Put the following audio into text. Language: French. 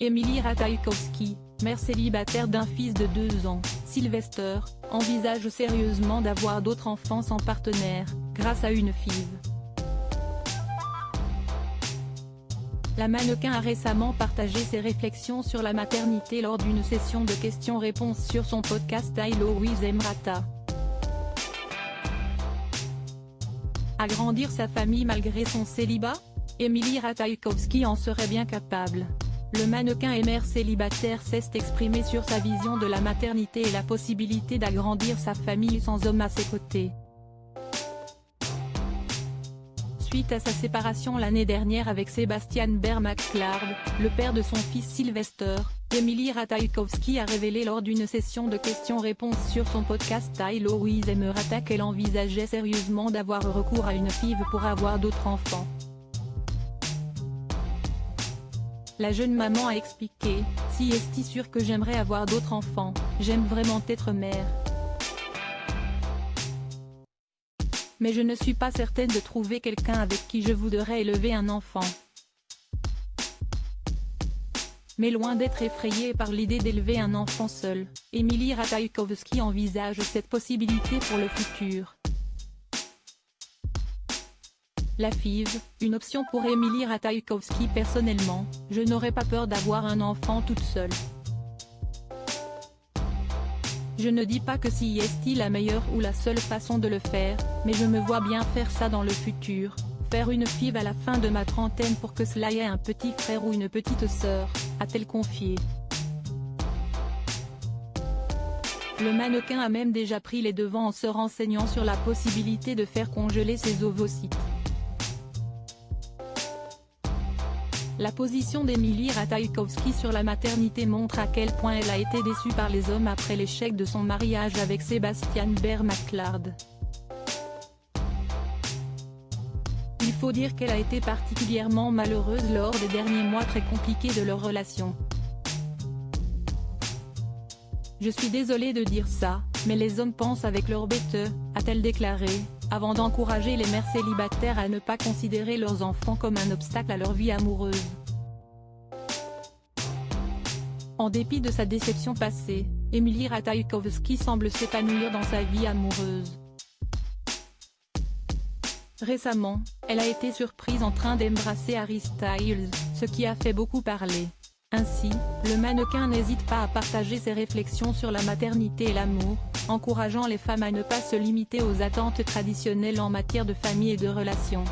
Emily Ratajkowski, mère célibataire d'un fils de 2 ans, Sylvester, envisage sérieusement d'avoir d'autres enfants sans partenaire, grâce à une FIV. La mannequin a récemment partagé ses réflexions sur la maternité lors d'une session de questions-réponses sur son podcast Hello with Emrata. Agrandir sa famille malgré son célibat? Emily Ratajkowski en serait bien capable. Le mannequin et mère célibataire s'est exprimé sur sa vision de la maternité et la possibilité d'agrandir sa famille sans homme à ses côtés. Suite à sa séparation l'année dernière avec Sebastian Behr-McClard, le père de son fils Sylvester, Emily Ratajkowski a révélé lors d'une session de questions-réponses sur son podcast Hello with Emrata qu'elle envisageait sérieusement d'avoir recours à une FIV pour avoir d'autres enfants. La jeune maman a expliqué, « Si est sûr que j'aimerais avoir d'autres enfants, j'aime vraiment être mère. Mais je ne suis pas certaine de trouver quelqu'un avec qui je voudrais élever un enfant. » Mais loin d'être effrayée par l'idée d'élever un enfant seul, Emily Ratajkowski envisage cette possibilité pour le futur. La FIV, une option pour Emily Ratajkowski. Personnellement, je n'aurais pas peur d'avoir un enfant toute seule. Je ne dis pas que si est la meilleure ou la seule façon de le faire, mais je me vois bien faire ça dans le futur, faire une FIV à la fin de ma trentaine pour que cela ait un petit frère ou une petite sœur, a-t-elle confié. Le mannequin a même déjà pris les devants en se renseignant sur la possibilité de faire congeler ses ovocytes. La position d'Emily Ratajkowski sur la maternité montre à quel point elle a été déçue par les hommes après l'échec de son mariage avec Sebastian Behr-McClard. Il faut dire qu'elle a été particulièrement malheureuse lors des derniers mois très compliqués de leur relation. « Je suis désolée de dire ça, mais les hommes pensent avec leur bête, a-t-elle déclaré, avant d'encourager les mères célibataires à ne pas considérer leurs enfants comme un obstacle à leur vie amoureuse. En dépit de sa déception passée, Emily Ratajkowski semble s'épanouir dans sa vie amoureuse. Récemment, elle a été surprise en train d'embrasser Harry Styles, ce qui a fait beaucoup parler. Ainsi, le mannequin n'hésite pas à partager ses réflexions sur la maternité et l'amour, encourageant les femmes à ne pas se limiter aux attentes traditionnelles en matière de famille et de relations.